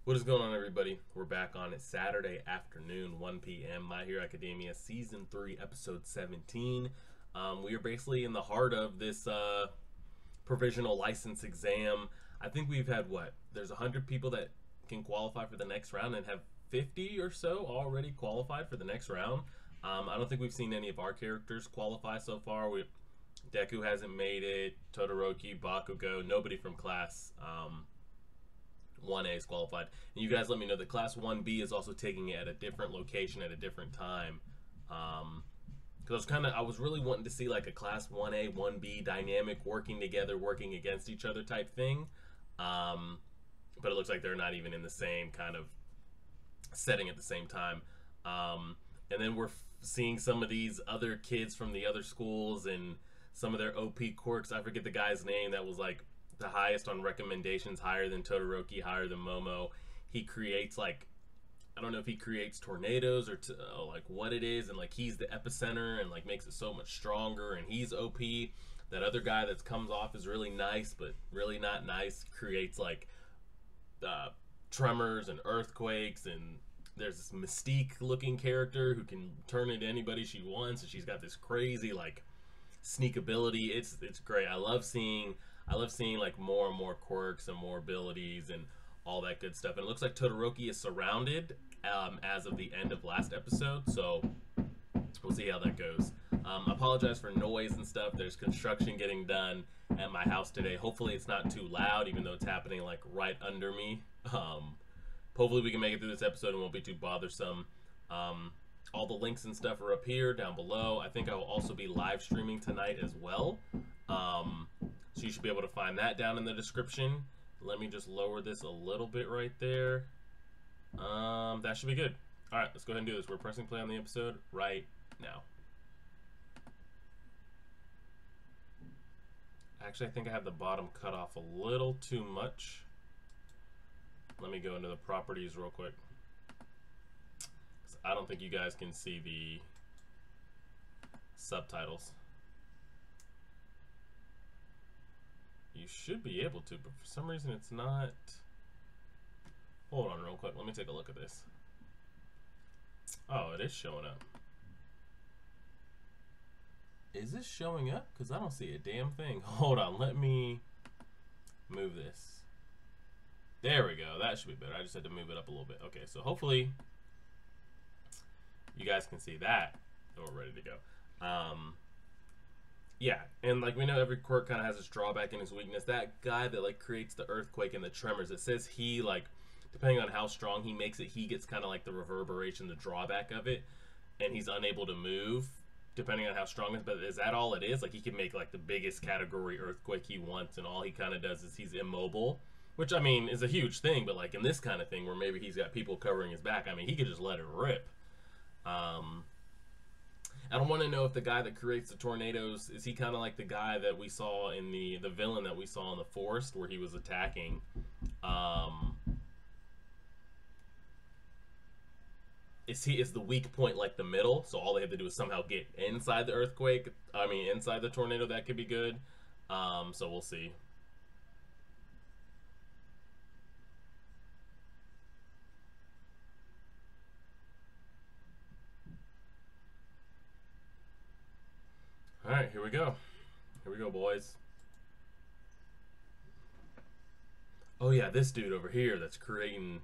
What is going on, everybody? We're back on it Saturday afternoon, 1 p.m. My Hero Academia Season 3, Episode 17. We are basically in the heart of this provisional license exam. I think we've had what? There's 100 people that can qualify for the next round and have 50 or so already qualified for the next round. I don't think we've seen any of our characters qualify so far. Deku hasn't made it, Todoroki, Bakugo, nobody from class 1A is qualified. And you guys let me know that Class 1B is also taking it at a different location at a different time. Because I was really wanting to see like a Class 1A, 1B dynamic working together, working against each other type thing. But it looks like they're not even in the same kind of setting at the same time. And then we're seeing some of these other kids from the other schools and some of their OP quirks. I forget the guy's name that was like the highest on recommendations, higher than Todoroki, higher than Momo. He creates like, I don't know if he creates tornadoes or like what it is, and like he's the epicenter and like makes it so much stronger, and he's OP. That other guy that comes off is really nice but really not nice, creates like tremors and earthquakes, and there's this Mystique looking character who can turn into anybody she wants, and she's got this crazy like sneak ability. It's great. I love seeing like more and more quirks and more abilities and all that good stuff. And it looks like Todoroki is surrounded as of the end of last episode, so we'll see how that goes. I apologize for noise and stuff. There's construction getting done at my house today. Hopefully it's not too loud, even though it's happening like right under me. Hopefully we can make it through this episode and won't be too bothersome. All the links and stuff are up here, down below. I think I will also be live streaming tonight as well. So you should be able to find that down in the description. Let me just lower this a little bit right there. That should be good. All right, let's go ahead and do this. We're pressing play on the episode right now. Actually, I think I have the bottom cut off a little too much. Let me go into the properties real quick. I don't think you guys can see the subtitles. You should be able to, but for some reason it's not. Hold on real quick. Let me take a look at this. Oh, it is showing up. Is this showing up? Because I don't see a damn thing. Hold on. Let me move this. There we go. That should be better. I just had to move it up a little bit. Okay, so hopefully you guys can see that. And we're ready to go. Yeah, and like we know every quirk kind of has its drawback and its weakness. That guy that like creates the earthquake and the tremors, it says he like, depending on how strong he makes it, he gets kind of like the reverberation, the drawback of it, and he's unable to move depending on how strong it is. But is that all it is? Like he can make like the biggest category earthquake he wants, and all he kind of does is he's immobile, which I mean is a huge thing. But like in this kind of thing where maybe he's got people covering his back, I mean he could just let it rip. I don't want to know if the guy that creates the tornadoes, is he kind of like the guy that we saw in the villain that we saw in the forest where he was attacking. Is the weak point like the middle, so all they have to do is somehow get inside the earthquake, I mean inside the tornado? That could be good. So we'll see. All right, here we go. Here we go, boys. Oh yeah, this dude over here that's creating.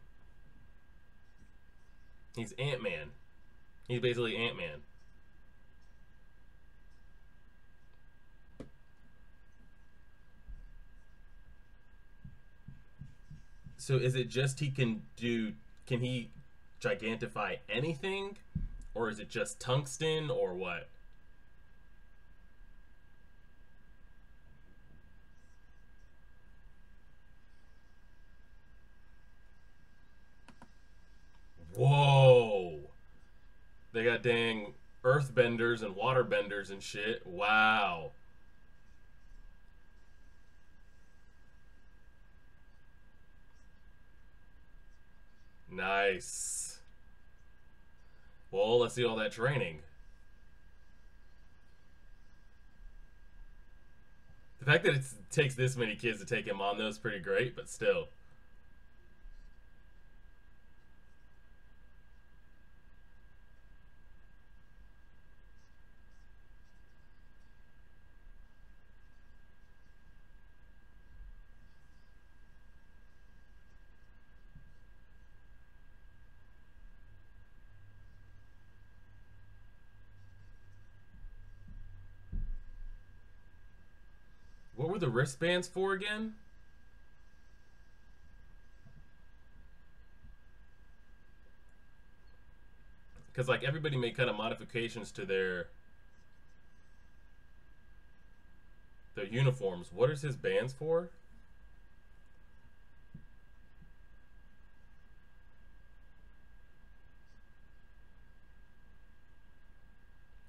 He's Ant-Man. He's basically Ant-Man. So is it just he can do? Can he gigantify anything, or is it just tungsten, or what? Whoa! They got dang earthbenders and waterbenders and shit. Wow. Nice. Well, let's see all that training. The fact that it takes this many kids to take him on, though, is pretty great, but still. the wristbands for again? Because like everybody made kind of modifications to their uniforms. What is his bands for?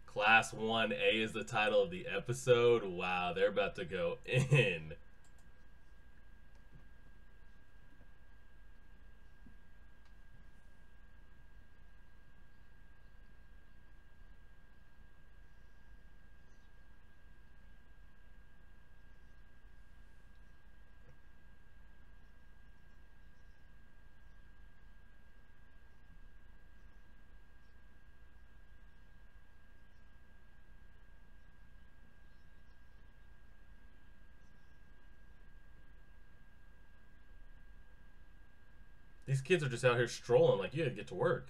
Class 1A is the title of the episode. Wow, they're about to go in. These kids are just out here strolling like you gotta get to work.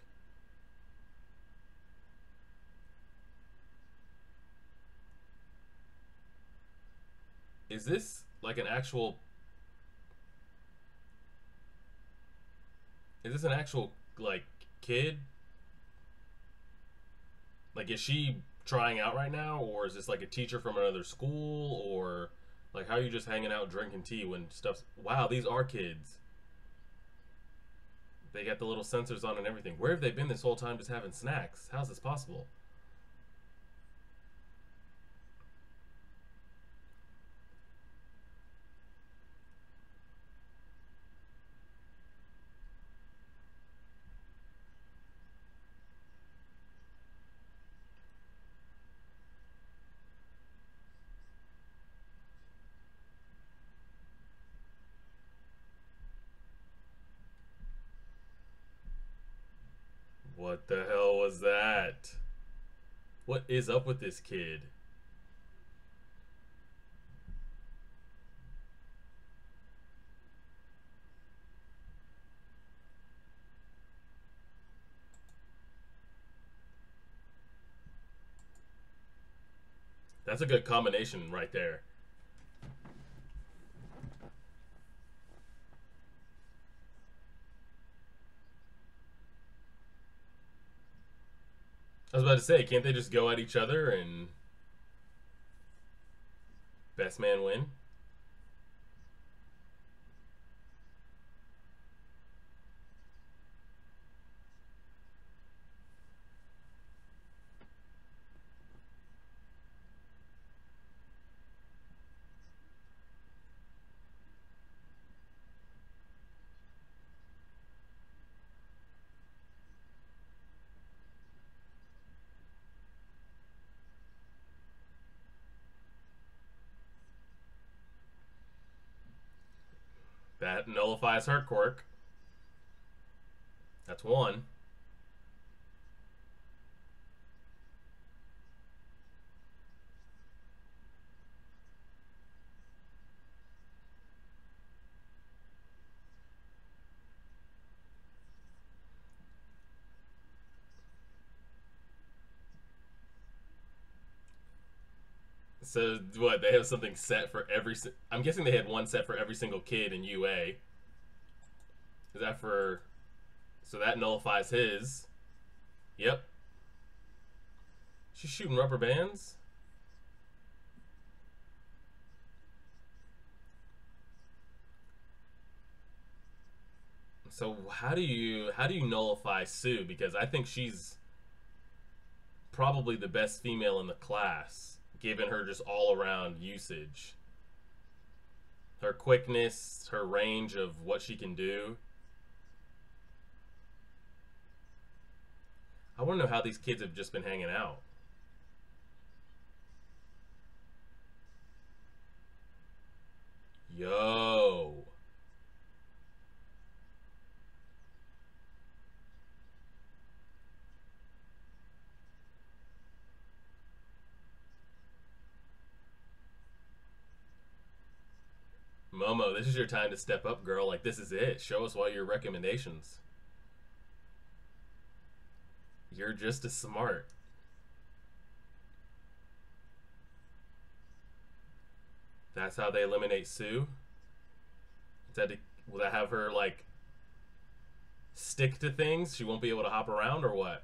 Is this like an actual... Is this an actual, like, kid? Like, is she trying out right now? Or is this like a teacher from another school? Or, like, how are you just hanging out drinking tea when stuff's... Wow, these are kids. They got the little sensors on and everything. Where have they been this whole time just having snacks? How's this possible? What the hell was that? What is up with this kid? That's a good combination right there. I was about to say, can't they just go at each other and best man win? That nullifies her quirk. That's one. So what? They have something set for every. I'm guessing they had one set for every single kid in UA. Is that for? So that nullifies his. Yep. She's shooting rubber bands. So how do you nullify Sue? Because I think she's probably the best female in the class, given her just all around usage. Her quickness, her range of what she can do. I want to know how these kids have just been hanging out. Yo. Momo, this is your time to step up, girl. Like, this is it. Show us all your recommendations. You're just as smart. That's how they eliminate Sue. Is that to, will that have her like stick to things? She won't be able to hop around or what?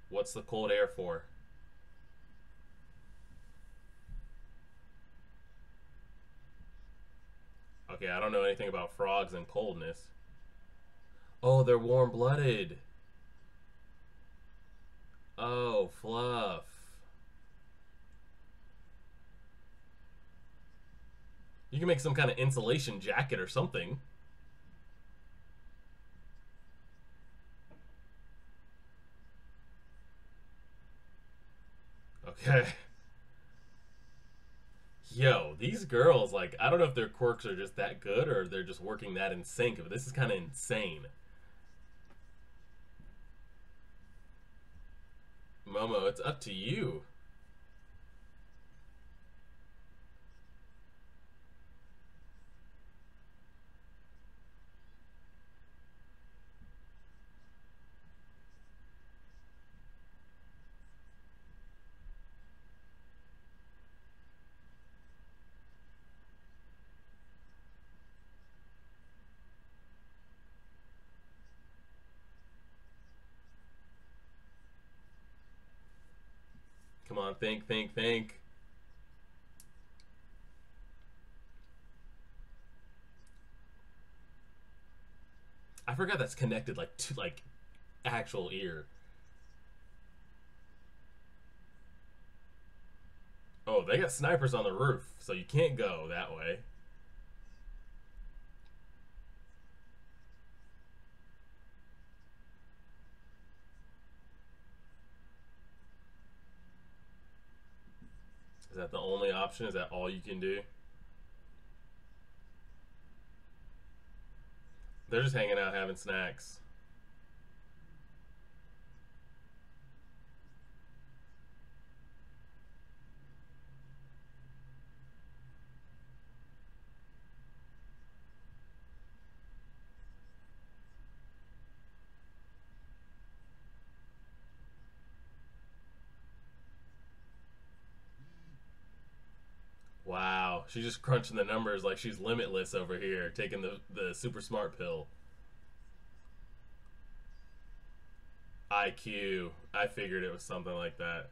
What's the cold air for? Okay, I don't know anything about frogs and coldness. Oh, they're warm-blooded. Oh, fluff. You can make some kind of insulation jacket or something. Okay. Yo, these girls, like, I don't know if their quirks are just that good or they're just working that in sync, but this is kind of insane. Momo, it's up to you. Come on, think, think, think. I forgot that's connected like to like actual ear. Oh, they got snipers on the roof, so you can't go that way. Is that the only option? Is that all you can do? They're just hanging out having snacks. Wow, she's just crunching the numbers like she's limitless over here, taking the super smart pill. IQ. I figured it was something like that.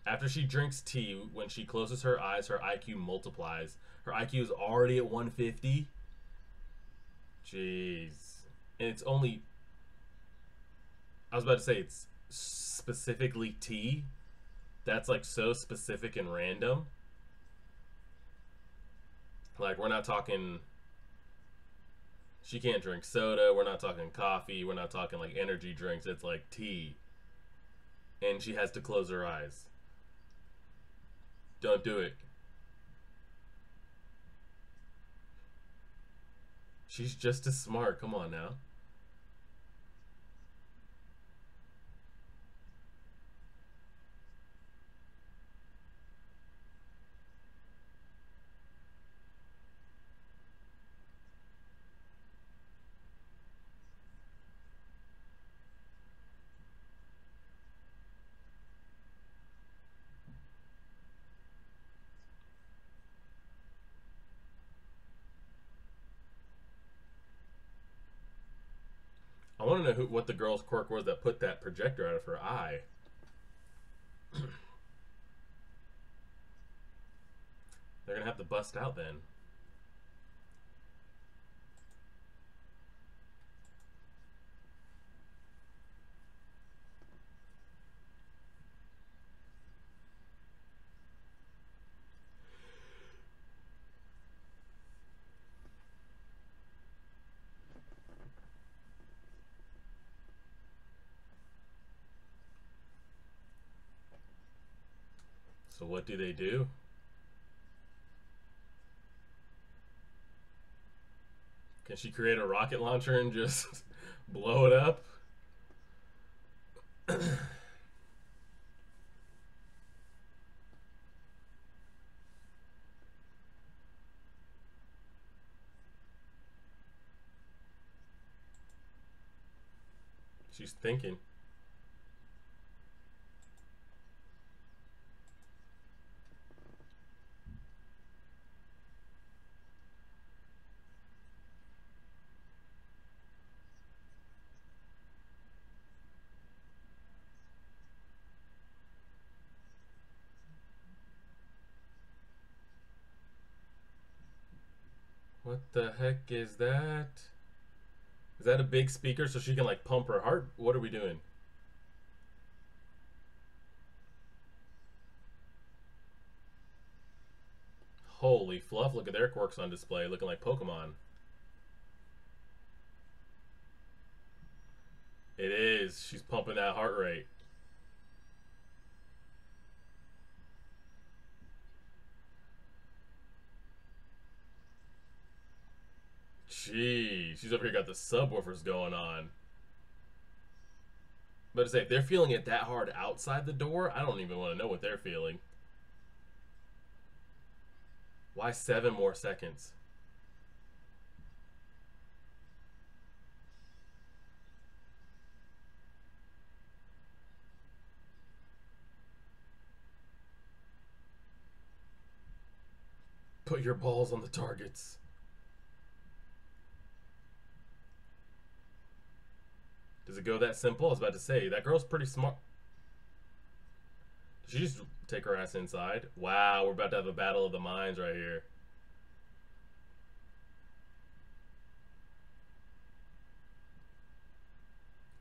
After she drinks tea, when she closes her eyes, her IQ multiplies. Her IQ is already at 150. Jeez. And it's only. I was about to say it's specifically tea. That's like so specific and random. Like, we're not talking. She can't drink soda. We're not talking coffee. We're not talking like energy drinks. It's like tea. And she has to close her eyes. Don't do it. She's just as smart. Come on now. I want to know what the girl's quirk was that put that projector out of her eye. They're gonna have to bust out then. So what do they do? Can she create a rocket launcher and just blow it up? She's thinking. What the heck is that? Is that a big speaker so she can like pump her heart? What are we doing? Holy fluff, look at their quirks on display, looking like Pokemon. It is. She's pumping that heart rate. Jeez, she's over here got the subwoofers going on. But to say, if they're feeling it that hard outside the door, I don't even want to know what they're feeling. Why 7 more seconds? Put your balls on the targets. Does it go that simple? I was about to say, that girl's pretty smart. Did she just take her ass inside? Wow, we're about to have a battle of the minds right here.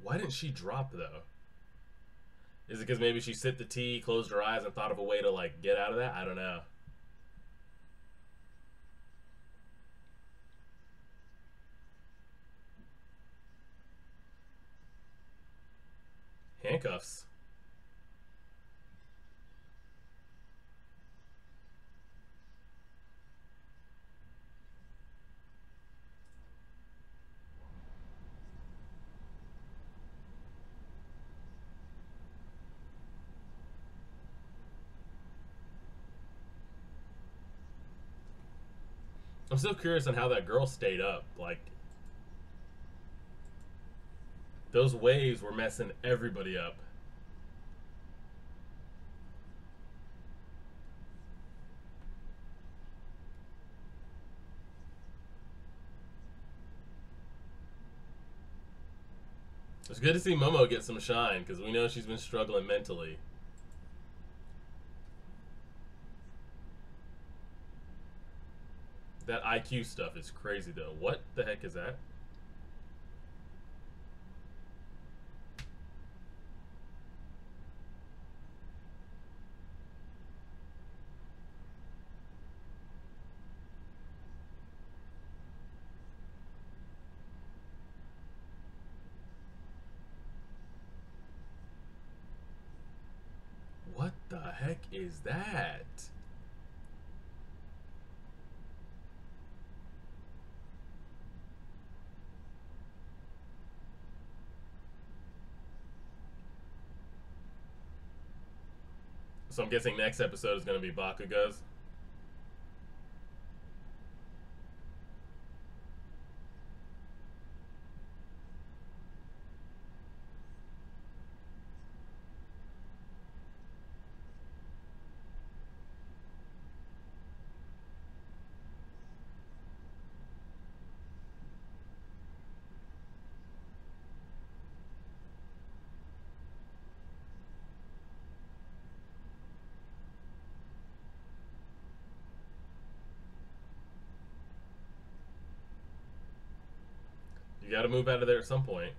Why didn't she drop, though? Is it because maybe she sipped the tea, closed her eyes, and thought of a way to, like, get out of that? I don't know. Handcuffs. I'm still curious on how that girl stayed up. Like, those waves were messing everybody up. It's good to see Momo get some shine, because we know she's been struggling mentally. That IQ stuff is crazy, though. What the heck is that? What the heck is that? So I'm guessing next episode is going to be Bakugo's. You got to move out of there at some point.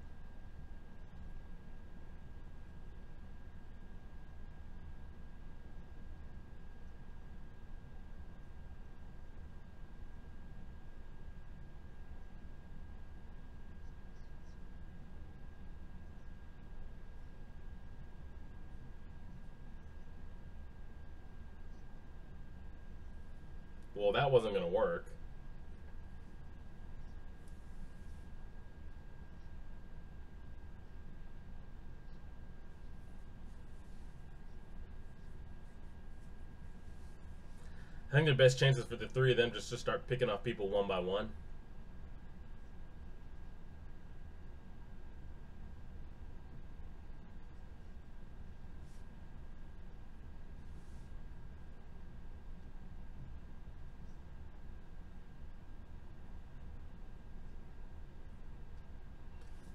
Well, that wasn't going to work. I think the best chances for the three of them just to start picking off people one by one.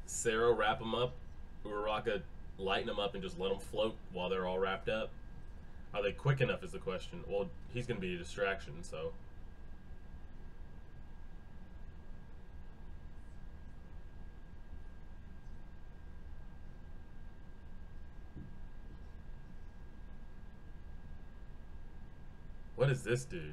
Sero wrap them up, Uraraka lighten them up and just let them float while they're all wrapped up. Are they quick enough is the question. Well, he's going to be a distraction, so. What is this dude?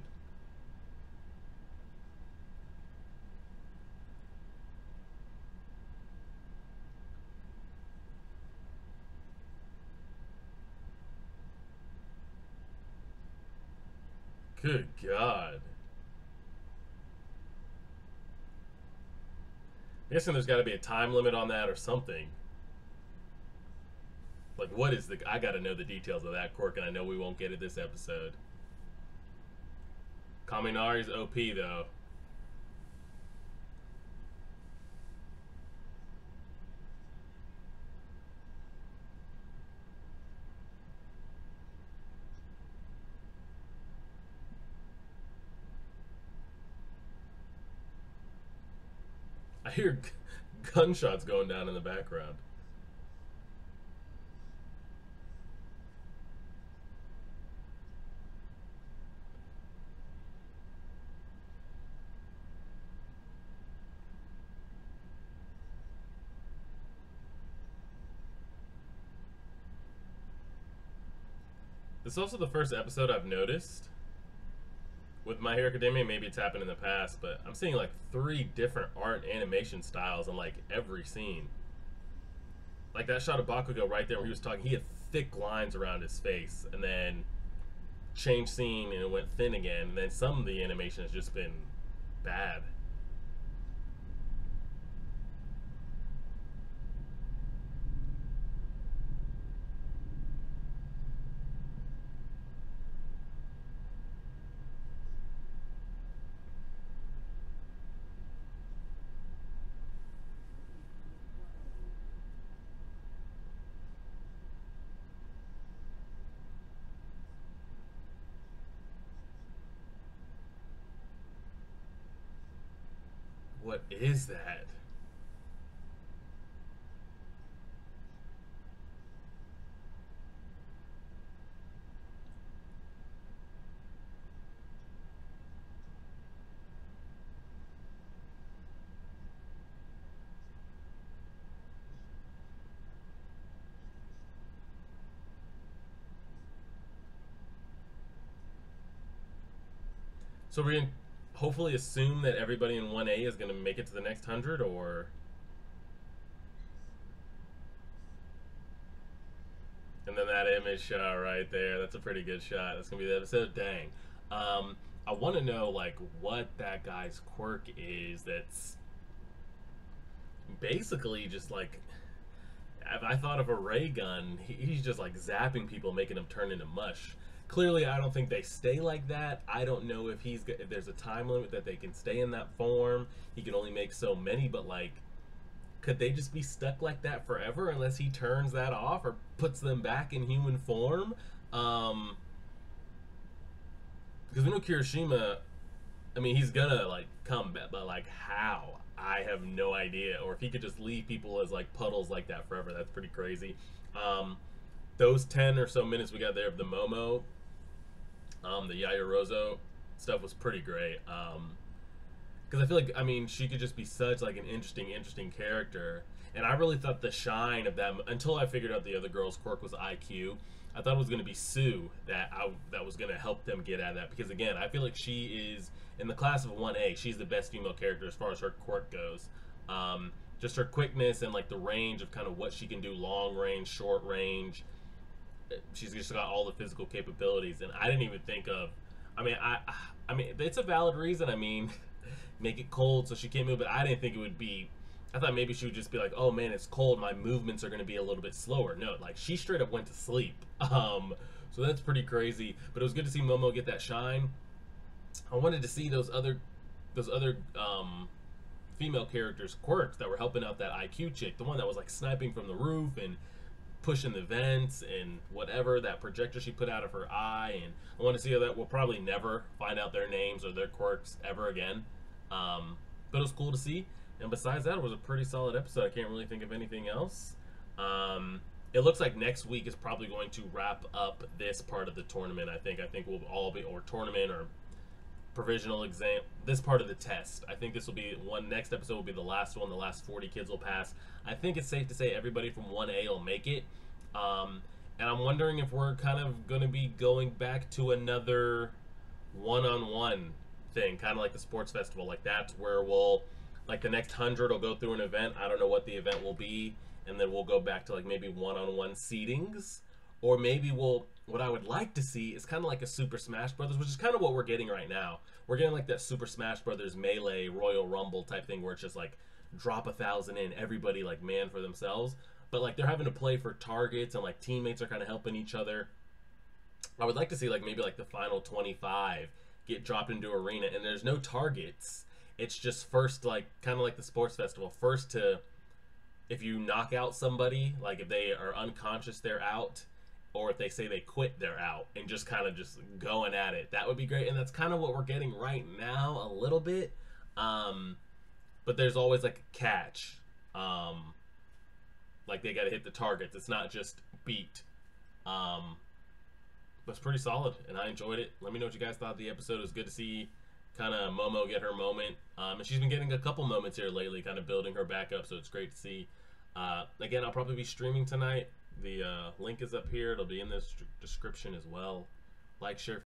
Good God. I'm guessing there's got to be a time limit on that or something. Like, what is the... I got to know the details of that quirk, and I know we won't get it this episode. Kaminari's OP, though. I hear gunshots going down in the background. This is also the first episode I've noticed with My Hero Academia. Maybe it's happened in the past, but I'm seeing like 3 different art animation styles in like every scene. Like that shot of Bakugo right there where he was talking, he had thick lines around his face, and then changed scene and it went thin again, and then some of the animation has just been bad. What is that? So we're gonna hopefully assume that everybody in 1A is gonna make it to the next 100, or... And then that image shot right there, that's a pretty good shot. That's gonna be the episode. Dang. I want to know like what that guy's quirk is that's basically just like, if I thought of a ray gun, he's just like zapping people, making them turn into mush. Clearly, I don't think they stay like that. I don't know if if there's a time limit that they can stay in that form. He can only make so many, but like, could they just be stuck like that forever unless he turns that off or puts them back in human form? Because we know Kirishima, I mean, he's gonna like come back, but like how? I have no idea. Or if he could just leave people as like puddles like that forever, that's pretty crazy. Those 10 or so minutes we got there of the Momo, the Yaoyorozu stuff was pretty great. Because I feel like, I mean, she could just be such like an interesting character. And I really thought the shine of that, until I figured out the other girl's quirk was IQ, I thought it was going to be Sue that was going to help them get out of that. Because again, I feel like she is, in the class of 1A, she's the best female character as far as her quirk goes. Just her quickness and like the range of kind of what she can do, long range, short range. She's just got all the physical capabilities, and I didn't even think of. I mean, it's a valid reason. I mean, make it cold so she can't move, but I didn't think it would be. I thought maybe she would just be like, "Oh man, it's cold. My movements are going to be a little bit slower." No, like she straight up went to sleep. So that's pretty crazy. But it was good to see Momo get that shine. I wanted to see those other female characters' quirks that were helping out that IQ chick, the one that was like sniping from the roof and pushing the vents and whatever, that projector she put out of her eye. And I want to see how that. We'll probably never find out their names or their quirks ever again, but it was cool to see. And besides that, it was a pretty solid episode. I can't really think of anything else. It looks like next week is probably going to wrap up this part of the tournament. I think we'll all be, or tournament or provisional exam, this part of the test. I think this will be next episode will be the last one. The last 40 kids will pass. I think it's safe to say everybody from 1A will make it. And I'm wondering if we're kind of going to be going back to another one-on-one thing, kind of like the sports festival. Like that's where we'll, like the next 100 will go through an event. I don't know what the event will be, and then we'll go back to like maybe one-on-one seatings, or maybe we'll. What I would like to see is kind of like a Super Smash Brothers, which is kind of what we're getting right now. We're getting like that Super Smash Brothers Melee Royal Rumble type thing, where it's just like drop 1,000 in, everybody like man for themselves. But like they're having to play for targets, and like teammates are kind of helping each other. I would like to see like maybe like the final 25 get dropped into arena, and there's no targets. It's just first, like kind of like the sports festival, first to, if you knock out somebody, like if they are unconscious, they're out, or if they say they quit, they're out, and just kind of just going at it. That would be great, and that's kind of what we're getting right now a little bit. But there's always like a catch. Like they got to hit the targets. It's not just beat. But it's pretty solid, and I enjoyed it. Let me know what you guys thought of the episode. It was good to see kind of Momo get her moment. And she's been getting a couple moments here lately, kind of building her back up, so it's great to see. Again, I'll probably be streaming tonight. The link is up here. It'll be in the description as well. Like, share,